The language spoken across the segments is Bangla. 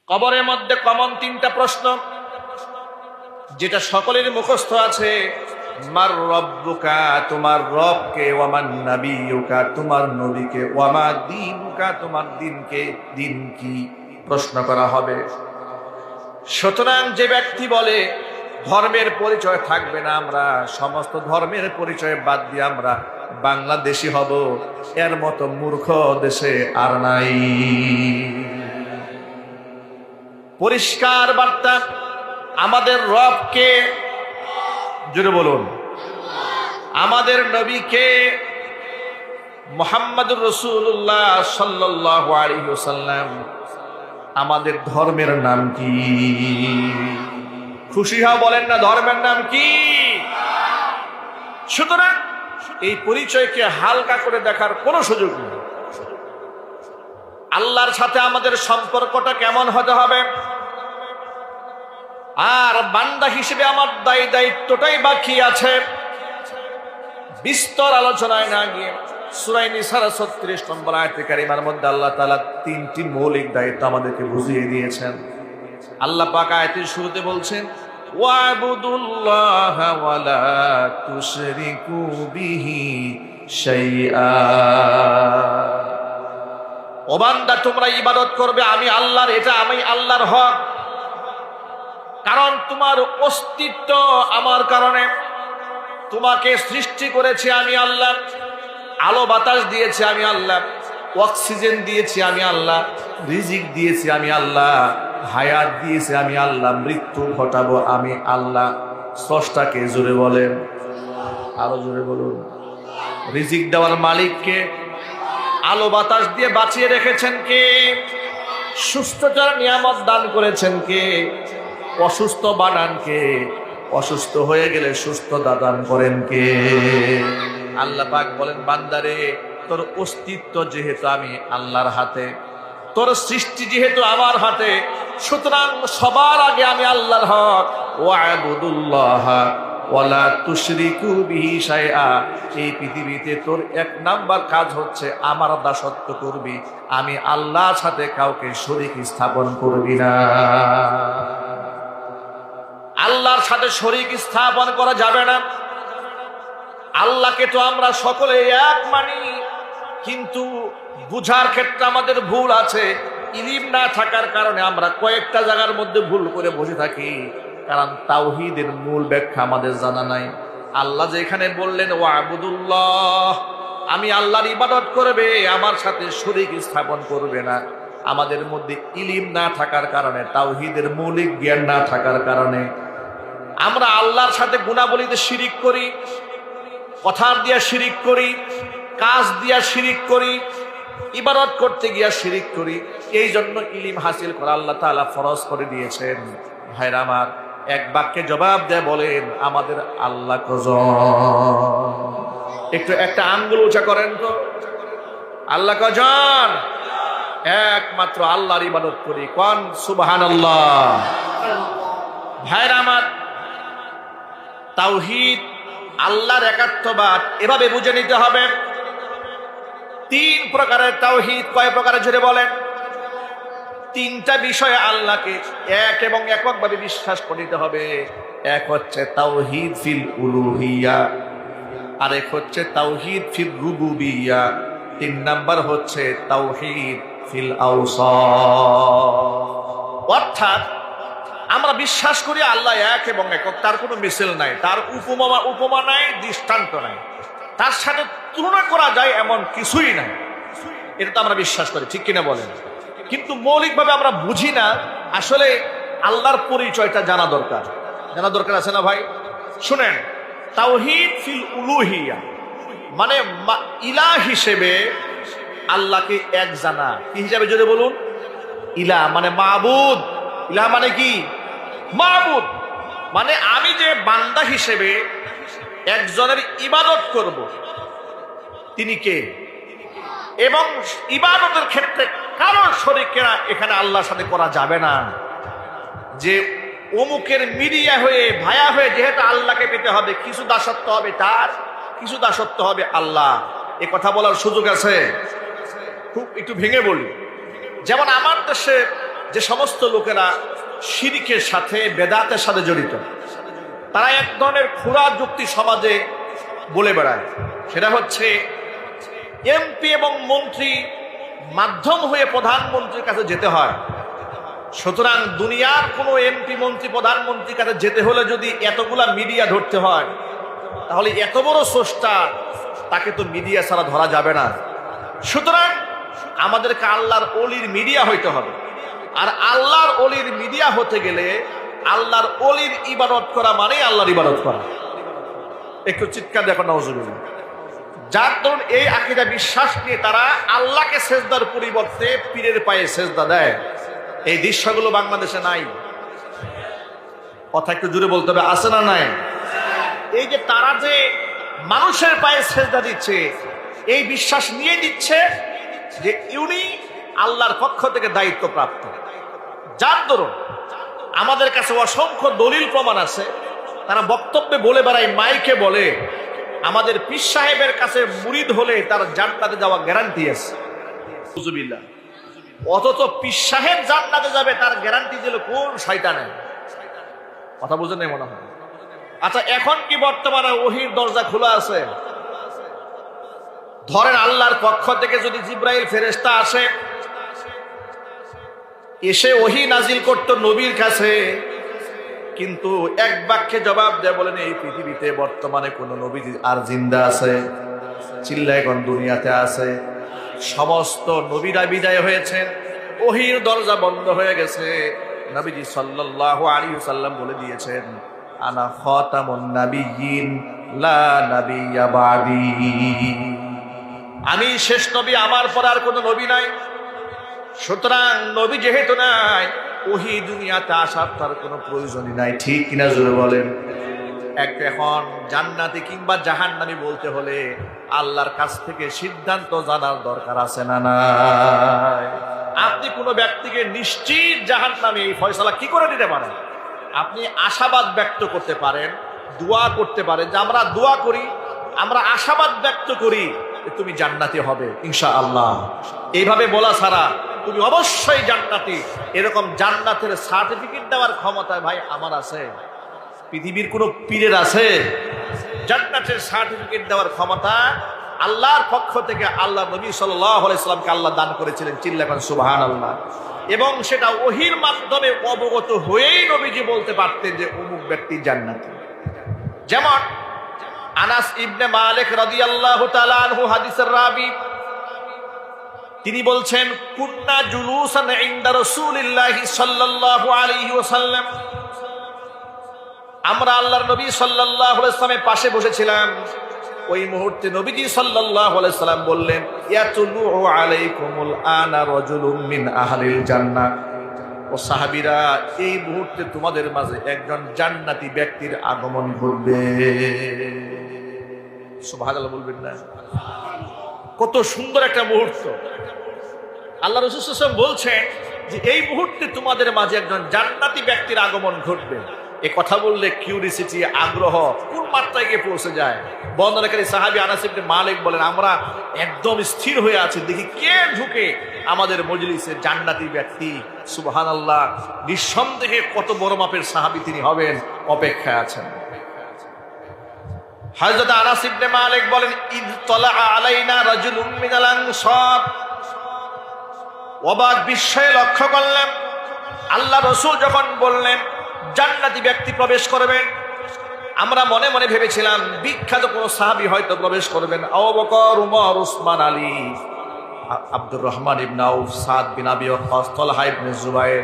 কবরের মধ্যে কমন তিনটা প্রশ্ন, যেটা সকলের মুখস্থ আছে। মার রব্বুকা, তোমার রবকে, ওয়ামান নাবিয়ুকা, তোমার নবীকে, ওয়ামা দীনুকা, তোমার দিনকে, দিন কি, প্রশ্ন করা হবে। সুতরাং যে ব্যক্তি বলে ধর্মের পরিচয় থাকবে না, আমরা সমস্ত ধর্মের পরিচয় বাদ দিয়ে আমরা বাংলাদেশি হব, এর মতো মূর্খ দেশে আর নাই। পরিষ্কার বার্তা, আমাদের রবকে, জোরে বলুন, আমাদের নবীকে, মুহাম্মদুর রাসূলুল্লাহ সাল্লাল্লাহু আলাইহি ওয়াসাল্লাম, আমাদের ধর্মের নাম কি? খুশি হও, বলেন না ধর্মের নাম কি? সুতরাং এই পরিচয়কে হালকা করে দেখার কোনো সুযোগ নেই। আল্লাহর সাথে আমাদের সম্পর্কটা কেমন হতে হবে, আর বান্দা হিসেবে আমার দায়িত্বটাই বাকি আছে। বিস্তর আলোচনায় না গিয়ে সূরা নিসার ৩৬ নম্বর আয়াতে কারিমার মধ্যে আল্লাহ তাআলা তিনটি মৌলিক দায়িত্ব আমাদেরকে বুঝিয়ে দিয়েছেন। আল্লাহ পাক আয়াতের শুরুতে বলছেন, ওয়াবুদুল্লাহ ওয়ালা তুশরিকু বিহি শাইআ। ও বান্দা, তোমরা ইবাদত করবে আমি আল্লাহর, এটা আমি আল্লাহর হক। কারণ তোমার অস্তিত্ব আমার কারণে, তোমাকে সৃষ্টি করেছে আমি আল্লাহ, আলো বাতাস দিয়েছি আমি আল্লাহ, অক্সিজেন দিয়েছি আমি আল্লাহ, রিজিক দিয়েছি আমি আল্লাহ, হায়াত দিয়েছি আমি আল্লাহ, মৃত্যু ঘটাবো আমি আল্লাহ। স্রষ্টাকে, জোরে বলেন, আরো জোরে বলুন। রিজিক দেওয়ার মালিককে, আলো বাতাস দিয়ে বাঁচিয়ে রেখেছেন কে? সুস্থতার নিয়ামত দান করেছেন কে? অসুস্থ বানান কে? অসুস্থ হয়ে গেলে সুস্থতা দান করেন কে? আল্লাহ পাক বলেন, বান্দারে, তোর অস্তিত্ব যেহেতু আমি আল্লাহর হাতে, তোর সৃষ্টি যেহেতু আমার হাতে, সুতরাং সবার আগে আমি আল্লাহর হক। ওয়াবুদুল্লাহ ওয়ালা তুশরিকু বিহি শাইআ। এই পৃথিবীতে তোর এক নাম্বার কাজ হচ্ছে আমার দাসত্ব করবি, আমি আল্লাহর সাথে কাউকে শরীক স্থাপন করবি না। আল্লাহর সাথে শরীক স্থাপন করা যাবে না। আল্লাহকে তো আমরা সকলে এক মানি, কিন্তু বুঝার ক্ষেত্রে আমাদের ভুল আছে। ইলম না থাকার কারণে আমরা কয়েকটা জায়গার মধ্যে ভুল করে বসে থাকি, কারণ তাওহীদের মূল ব্যাখ্যা আমাদের জানা নাই। আল্লাহ যেখানে বললেন ওয়াবুদুল্লাহ, আমি আল্লাহর ইবাদত করবে, আমার সাথে শরীক স্থাপন করবে না, আমাদের মধ্যে ইলম না থাকার কারণে, তাওহীদের মৌলিক জ্ঞান না থাকার কারণে আমরা আল্লাহর সাথে গুণাবলীতে শিরিক করি, কথার দিয়া শিরিক করি, কাজ দিয়া শিরিক করি, ইবাদত করতে গিয়া শিরিক করি। এই জন্য ইলম হাসিল করা আল্লাহ তাআলা ফরজ করে দিয়েছেন। ভাইরা আমার, এক বাক্যে জবাব দেয়, বলেন আমাদের আল্লাহ কজন? একটু একটা আঙ্গুল উঁচা করেন তো, আল্লাহ কজন? একমাত্র আল্লাহর ইবাদত করি, কোন সুবহানাল্লাহ। ভাইরা আমার, তাওহীদ, আল্লাহর একাত্মবাদ এভাবে বুঝে নিতে হবে। তিন প্রকারের তাওহীদ। কয় প্রকারের জোরে বলেন? তিনটা বিষয়ে আল্লাহকে এক এবং এককভাবে বিশ্বাস করে নিতে হবে। এক হচ্ছে তাওহীদ ফিল উলুহিয়া, আরেক হচ্ছে তাওহীদ ফিল রুবুবিয়া, তিন নাম্বার হচ্ছে তাওহীদ ফিল আওসাফ। অর্থাৎ আমরা বিশ্বাস করি আল্লাহ এক এবং একক, তার কোনো মিছিল নাই, তার উপমা নাই, দৃষ্টান্ত নাই, তার সাথে তুলনা করা যায় এমন কিছুই নাই। এটা তো আমরা বিশ্বাস করি, ঠিক কিনা বলেন? কিন্তু মৌলিকভাবে আমরা বুঝি না। আসলে আল্লাহর পরিচয়টা জানা দরকার। জানা দরকার আছে না ভাই? শুনেন, তাওহীদ ফিল উলুহিয়া মানে ইলাহ হিসেবে আল্লাহকে এক জানা। কি হিসাবে যদি বলুন? ইলাহ মানে মাবুদ। ইলাহ মানে কি? মাবুদ। মানে আমি যে বান্দা হিসেবে একজনের ইবাদত করব, তিনি কে? এবং ইবাদতের ক্ষেত্রে কারোর শরীকেরা এখানে আল্লাহর সাথে করা যাবে না। যে অমুকের মিডিয়া হয়ে, ভায়া হয়ে যেহেতু আল্লাহকে পেতে হবে, কিছু দাসত্ব হবে তার, কিছু দাসত্ব হবে আল্লাহ। এ কথা বলার সুযোগ আছে? খুব একটু ভেঙে বলি। যেমন আমার দেশে যে সমস্ত লোকেরা শিরকের সাথে বেদাতের সাথে জড়িত, তারা এক ধরনের খুরা যুক্তি সমাজে বলে বেড়ায়। সেটা হচ্ছে এমপি এবং মন্ত্রী মাধ্যম হয়ে প্রধানমন্ত্রীর কাছে যেতে হয়। সুতরাং দুনিয়ার কোনো এমপি মন্ত্রী প্রধানমন্ত্রীর কাছে যেতে হলে যদি এতগুলা মিডিয়া ধরতে হয়, তাহলে এত বড় স্রষ্টা তাকে তো মিডিয়া ছাড়া ধরা যাবে না। সুতরাং আমাদেরকে আল্লাহর অলির মিডিয়া হইতে হবে। আর আল্লাহর অলির মিডিয়া হতে গেলে আল্লাহর অলির ইবাদত করা মানে আল্লাহর ইবাদত করা। একটু চিৎকার দেখো নাউজুবিল্লাহ। যার ধরুন এই আকীদা বিশ্বাস নিয়ে তারা আল্লাহকে সেজদার পরিবর্তে পীরের পায়ে সেজদা দেয়, এই দৃশ্যগুলো বাংলাদেশে নাই। কথা একটু জুড়ে বলতে হবে, আছে না নাই? এই যে তারা যে মানুষের পায়ে সেজদা দিচ্ছে, এই বিশ্বাস নিয়ে দিচ্ছে যে ইউনি আল্লাহর পক্ষ থেকে দায়িত্ব প্রাপ্ত। যার দরুন আমাদের কাছে অসংখ্য দলিল প্রমাণ আছে। তারা বক্তব্যে বলে বেড়ায়, মাইকে বলে আমাদের পীর সাহেবের কাছে মুরিদ হলে তার জান্নাতে যাওয়া গ্যারান্টি আছে। নাউজুবিল্লাহ। অথচ পীর সাহেব জান্নাতে যাবে তার গ্যারান্টি দিল কোন শয়তানে? কথা বুঝেন নাই মনে হয়। আচ্ছা, এখন কি বর্তমানে ওহীর দরজা খোলা আছে? ধরেন আল্লাহর পক্ষ থেকে যদি জিব্রাইল ফেরেশতা আসে, এসে ওহী নাজিল করতো নবীর কাছে, কিন্তু এক বাক্যে জবাব দেয়, বলেন এই পৃথিবীতে বর্তমানে কোন নবী আর জিন্দা আছে? চিল্লায় কোন দুনিয়াতে আছে? সমস্ত নবীরা বিদায় হয়েছেন, ওহীর দরজা বন্ধ হয়ে গেছে। নবীজি সাল্লাল্লাহু আলাইহি ওয়াসাল্লাম বলে দিয়েছেন, আনা খাতামুন নাবিয়্যিন লা নাবিয়্যা বাদি। আমি শেষ নবী, আমার পর আর কোনো নবী নাই। সুতরাং নবী যেহেতু নাই, ওহী দুনিয়াতে আসার তার কোনো প্রয়োজনই নাই। ঠিক কিনা জোরে বলেন? এখন জান্নাতি কিংবা জাহান্নামী বলতে হলে আল্লাহর কাছ থেকে সিদ্ধান্ত জানার দরকার আছে না নাই? আপনি কোনো ব্যক্তিকে নিশ্চিত জাহান্নামী এই ফয়সালা কি করে দিতে পারেন? আপনি আশাবাদ ব্যক্ত করতে পারেন, দোয়া করতে পারেন, যে আমরা দোয়া করি, আমরা আশাবাদ ব্যক্ত করি তুমি জান্নাতি হবে ইনশাআল্লাহ। এইভাবে বলা ছাড়া তুমি অবশ্যই জান্নাতি, এরকম জান্নাতের সার্টিফিকেট দেওয়ার ক্ষমতা ভাই আমার আছে? পৃথিবীর কোন পীরের আছে? জান্নাতের সার্টিফিকেট দেওয়ার ক্ষমতা আল্লাহর পক্ষ থেকে আল্লাহ নবী সাল্লাল্লাহু আলাইহি সাল্লামকে আল্লাহ দান করেছিলেন। চিল্লাবেন সুবহানাল্লাহ। এবং সেটা ওহীর মাধ্যমে অবগত হয়েই নবীজি বলতে পারতেন যে অমুক ব্যক্তি জান্নাতি। যেমন আনাস ইবনে মালিক রাদিয়াল্লাহু তাআলা আনহু হাদিসের রাবী, তিনি বলছেন, কুন্না জুলুসান ইনদা রাসূলিল্লাহি সাল্লাল্লাহু আলাইহি ওয়াসাল্লাম, আমরা আল্লাহর নবী সাল্লাল্লাহু আলাইহি ওয়াসাল্লামের পাশে বসেছিলাম। ওই মুহূর্তে নবীজি সাল্লাল্লাহু আলাইহি ওয়াসাল্লাম বললেন, ইয়াতুলু আলাইকুমুল আনা রাজুলুম মিন আহলিল জান্নাহ। ও সাহাবীরা, এই মুহূর্তে তোমাদের মাঝে একজন জান্নাতি ব্যক্তির আগমন ঘটবে। সুবহানাল্লাহ বলবেন না? কত সুন্দর একটা মুহূর্ত। আল্লাহ রাসূল সাল্লাল্লাহু আলাইহি ওয়াসাল্লাম বলছেন যে এই মুহূর্তে তোমাদের মাঝে একজন জান্নাতি ব্যক্তির আগমন ঘটবে। এই কথা বললে কিউরিসিটি, আগ্রহ কোন মাত্রায় গিয়ে পৌঁছে যায়। বর্ণনাকারী সাহাবী আনাস ইবনে মালিক বলেন, আমরা একদম স্থির হয়ে আছি, দেখি কে ঢুকে আমাদের মজলিসে। জান্নাতি ব্যক্তি। সুবহানাল্লাহ। নিঃসন্দেহে কত বড় মাপের সাহাবী তিনি হবেন, অপেক্ষায় আছেন। হযরত আনাস ইবনে মালিক বলেন, ইদ তালা আলাইনা রাজুলুম মিনাল আনসার। অবাক বিস্ময়ে লক্ষ্য করলেন, আল্লাহ রাসূল যখন বললেন জান্নাতি ব্যক্তি প্রবেশ করবেন, আমরা মনে মনে ভেবেছিলাম বিখ্যাত কোন সাহাবী হয়তো প্রবেশ করবেন। আবু বকর, উমর, উসমান, আলী, আব্দুর রহমান ইবনে আউফ, সাদ বিন আবি ওয়াক্কাস, তালহা ইবনে জুবায়ের,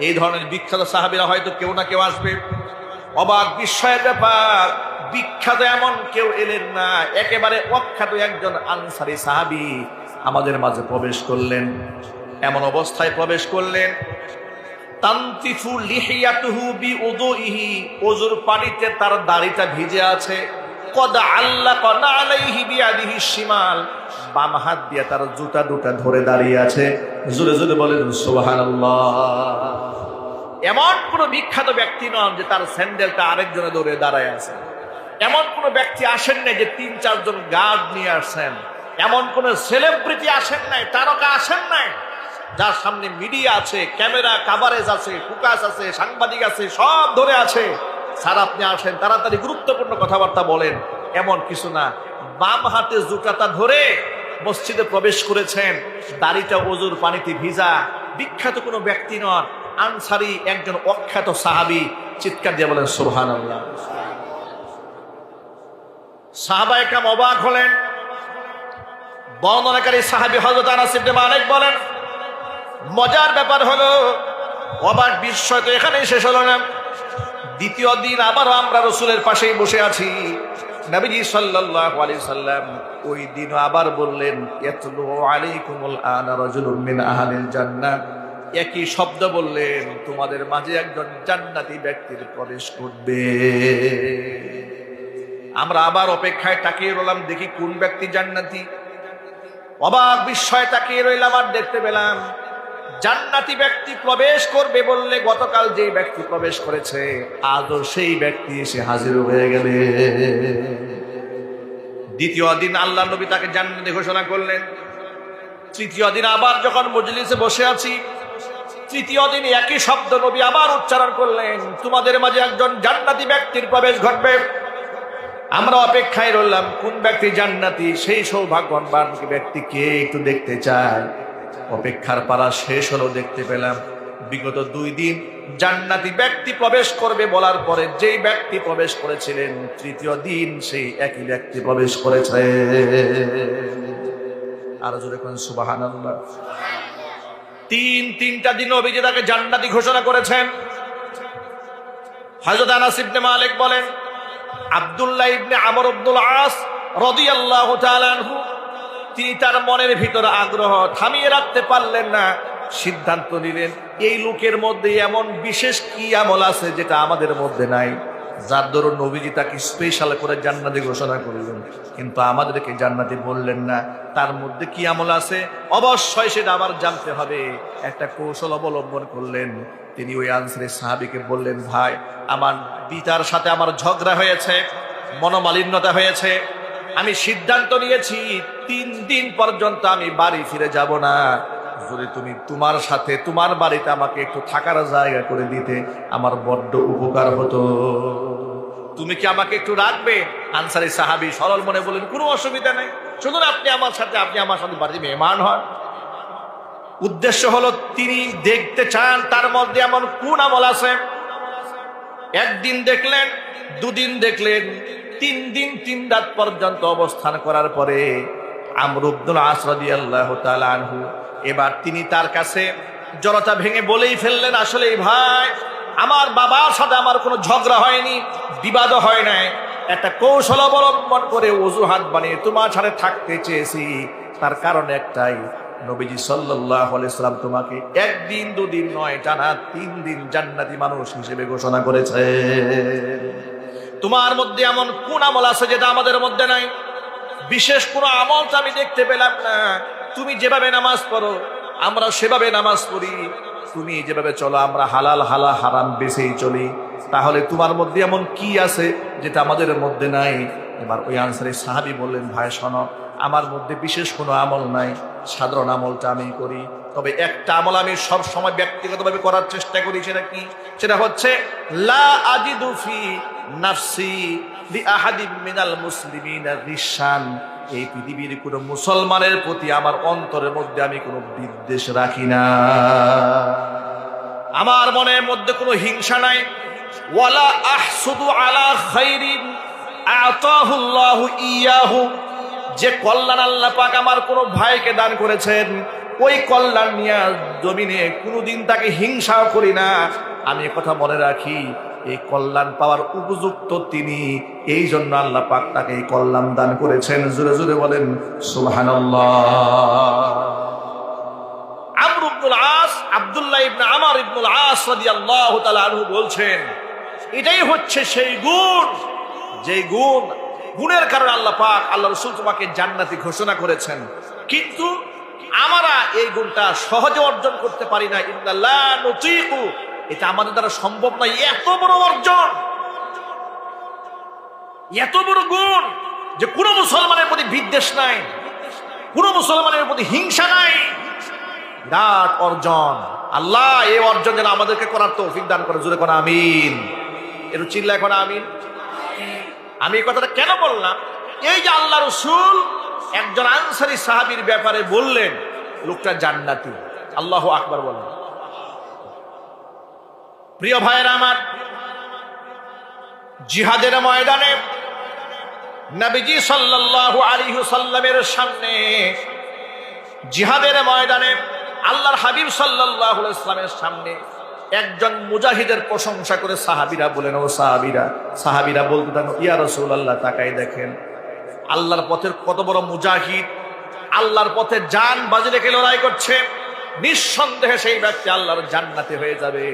এই ধরনের বিখ্যাত সাহাবীরা হয়তো কেউ না কেউ আসবে। অবাক বিস্ময়ের ব্যাপার, বিখ্যাত এমন কেউ এলেন না। একেবারে অখ্যাত একজন আনসারী সাহাবী আমাদের মাঝে প্রবেশ করলেন। এমন অবস্থায় প্রবেশ করলেন, তানতিফু লিহিয়াতুহু বিউদুইহি, ওযুর পানিতে তার দাড়িটা ভিজে আছে। কদ আল্লাকা আলাইহি বিয়াদিহি শিমাল, বাম হাত দিয়ে তার জুতা দুটা ধরে দাঁড়িয়ে আছে। জোরে জোরে বলেন সুবহানাল্লাহ। এমন কোন বিখ্যাত ব্যক্তি নন যে তার স্যান্ডেলটা আরেকজনে ধরে দাঁড়ায় আছে। এমন কোন ব্যক্তি আসেন নাই যে ৩-৪ জন গার্ড নিয়ে আসেন। এমন কোন সেলিব্রিটি আসেন নাই, তারকা আসেন নাই। যার সামনে মিডিয়া আছে, ক্যামেরা কাভারেজ আছে, ফোকাস আছে, সাংবাদিক আছে, সব ধরে আছে, স্যার আপনি আসেন তাড়াতাড়ি গুরুত্বপূর্ণ কথাবার্তা বলেন, এমন কিছু না। বাম হাতে জুতাটা ধরে মসজিদে প্রবেশ করেছেন, দাড়িটা ওযুর পানিতে ভিজা, বিখ্যাত কোনো ব্যক্তি নন, আনসারী একজন অখ্যাত সাহাবী। চিৎকার দিয়ে বলেন সুবহানাল্লাহ। সাহাবায়ে কেরাম অবাক হলেন। বর্ণনাকারী সাহাবী হযরত আনাস ইবনে মালিক বলেন, মজার ব্যাপার হলো, অবাক বিস্ময় তো এখানেই শেষ হলো না। দ্বিতীয় দিন আবারও আমরা রাসূলের পাশেই বসে আছি। নবীজি সাল্লাল্লাহু আলাইহি সাল্লাম ওই দিন আবার বললেন, ইয়াতলু আলাইকুমুল আনা রাজুলুম মিন আহলিল জান্নাহ। একই শব্দ বললেন, তোমাদের মাঝে একজন জান্নাতি ব্যক্তির প্রবেশ করবে। আমরা আবার অপেক্ষায় তাকিয়ে রইলাম, দেখি কোন ব্যক্তি জান্নাতি। অবাক বিস্ময়ে তাকিয়ে রইলাম, আর দেখতে পেলাম জান্নাতি ব্যক্তি প্রবেশ করবে বললে গতকাল যে ব্যক্তি প্রবেশ করেছে, আজও সেই ব্যক্তি এসে হাজির হয়ে গেলে। দ্বিতীয় দিন আল্লাহ নবী তাকে জান্নাতি ঘোষণা করলেন। তৃতীয় দিন আবার যখন মজলিসে বসে আছি, তৃতীয় দিন একই শব্দ নবী আবার উচ্চারণ করলেন, তোমাদের মাঝে একজন জান্নাতি ব্যক্তির প্রবেশ ঘটবে। আমরা অপেক্ষায় রইলাম, কোন ব্যক্তি জান্নাতি, সেই সৌভাগ্যবান ব্যক্তিকে একটু দেখতে চাই। অপেক্ষার পালা শেষ হলো, দেখতে পেলাম বিগত 2 দিন জান্নাতি ব্যক্তি প্রবেশ করবে বলার পরে যেই ব্যক্তি প্রবেশ করেছিলেন, তৃতীয় দিন সেই একই ব্যক্তি প্রবেশ করেছে। আর জোরে কোন সুবহানাল্লাহ। তিনটা দিন নবীজি তাকে জান্নাতি ঘোষণা করেছেন। হযরত আনাস ইবনে মালিক বলেন, আব্দুল্লাহ ইবনে আমর ইবনুল আস রাদিয়াল্লাহু তাআলা আনহু, তিনি তার মনের ভিতরে আগ্রহ থামিয়ে রাখতে পারলেন না, সিদ্ধান্ত নিলেন এই লোকের মধ্যে এমন বিশেষ কি আমল আছে যেটা আমাদের মধ্যে নাই, যার দরুন নবীজি তাকে স্পেশাল করে জান্নাতি ঘোষণা করলেন, কিন্তু আমাদেরকে জান্নাতি বললেন না। তার মধ্যে কি আমল আছে অবশ্যই সেটা আবার জানতে হবে। একটা কৌশল অবলম্বন করলেন। তিনি ওই আনসারী সাহাবীকে বললেন, ভাই আমার পিতার সাথে আমার ঝগড়া হয়েছে, মনোমালিন্যতা হয়েছে, আমি সিদ্ধান্ত নিয়েছি 3 দিন পর্যন্ত আমি বাড়ি ফিরে যাব না। যদি তুমি তোমার সাথে তোমার বাড়িতে আমাকে একটু থাকার জায়গা করে দিতে আমার বড্ড উপকার হতো। তুমি কি আমাকে একটু রাখবে? আনসারী সাহাবী সরল মনে বলেন, কোনো অসুবিধা নেই, শুনুন আপনি আমার সাথে বাড়িতে মেহমান হন। উদ্দেশ্য হলো তিনি দেখতে চান তার মধ্যে এমন কোন আমল আছে। একদিন দেখলেন, 2 দিন দেখলেন, 3 দিন 3 রাত পর্যন্ত অবস্থান করার পরে আমর ইবনুল আস রাদিয়াল্লাহু তাআলা আনহু এবার তিনি তার কাছে জড়তা ভেঙে বলেই ফেললেন, আসলে ভাই আমার বাবার সাথে আমার কোনো ঝগড়া হয়নি, বিবাদও হয় নাই, একটা কৌশল অবলম্বন করে অজুহাত বানিয়ে তোমার সাথে থাকতে চেয়েছি। তার কারণ একটাই, নবীজি সাল্লাল্লাহু আলাইহি সাল্লাম তোমাকে 1 দিন 2 দিন নয়, টানা 3 দিন জান্নাতি মানুষ হিসেবে ঘোষণা করেছে। তোমার মধ্যে এমন কোন আমল আছে যেটা আমাদের মধ্যে নাই? বিশেষ কোনো আমল তো আমি দেখতে পেলাম না। তুমি যেভাবে নামাজ পড়ো আমরা সেভাবে নামাজ পড়ি, তুমি যেভাবে চলো আমরা হালাল হারাম বেছেই চলি, তাহলে তোমার মধ্যে এমন কি আছে যেটা আমাদের মধ্যে নাই? এবার ওই আনসারী সাহাবী বললেন, ভাই শোনো, আমার মধ্যে বিশেষ কোনো আমল নাই, সাধারণ আমলটা আমি করি, তবে একটা আমল আমি সব সময় ব্যক্তিগতভাবে করার চেষ্টা করি। সেটা কি? সেটা হচ্ছে লা আজিদু ফি নাফসি লিআহাদিম মিনাল মুসলিমিনা রিশান। এই পৃথিবীর কোনো মুসলমানের প্রতি আমার অন্তরের মধ্যে আমি কোনো বিদ্বেষ রাখি না, আমার মনের মধ্যে কোনো হিংসা নাই। ওয়ালা আহসুদু আলা খাইরিন আতাহুল্লাহু ইয়াহু। যে কল্যাণ আল্লাহ পাক আমার কোনো ভাইকে দান করেছেন, ওই কল্যাণ নিয়ে জমিনে কোনোদিন তাকে হিংসাও করি না। আমি কথা মনে রাখি, এই কল্যাণ পাওয়ার উপযুক্ত তিনি, এই জন্য আল্লাহ পাক তাকে এই কল্যাণ দান করেছেন। জোরে জোরে বলেন সুবহানাল্লাহ। আমর ইবনুল আস, আব্দুল্লাহ ইবনে আমর ইবনুল আস রাদিয়াল্লাহু তাআলা আনহু বলছেন, এটাই হচ্ছে সেই গুণ, যে গুণের কারণে আল্লাহ পাক আল্লাহ রাসূল তোমাকে জান্নাতি ঘোষণা করেছেন। কিন্তু আমরা এই গুণটা সহজে অর্জন করতে পারি না। ইন্নাল্লাহ নুতিকু, এটা আমাদের দ্বারা সম্ভব নয়। এত বড় অর্জন, এত বড় গুণ যে কোনো মুসলমানের প্রতি বিদ্বেষ নাই, কোনো মুসলমানের প্রতি হিংসা নাই, বিরাট অর্জন। আল্লাহ এই অর্জন যেন আমাদেরকে করার তৌফিক দান করে, জোরে কোন আমিন। একটু চিল্লা এখন আমিন। আমি এই কথাটা কেন বললাম, এই যে আল্লাহ রাসূল একজন আনসারী সাহাবীর ব্যাপারে বললেন লোকটা জান্নাতি, আল্লাহু আকবার বলেন। প্রিয় ভাইয়েরা আমার, জিহাদের ময়দানে নবীজি সাল্লাল্লাহু আলাইহি ওয়াসাল্লামের সামনে, জিহাদের ময়দানে আল্লাহর হাবিব সাল্লাল্লাহু আলাইহি ওয়াসাল্লামের সামনে একজন মুজাহিদের প্রশংসা করে সাহাবীরা বলেন, ও সাহাবীরা বলতে থাকেন, ইয়া রাসূলুল্লাহ তাকাই দেখেন আল্লাহর পথের কত বড় মুজাহিদ, আল্লাহর পথে জান বাজি রেখে লড়াই করছে, নিঃসন্দেহে সেই ব্যক্তি আল্লাহর জান্নাতে হয়ে যাবে।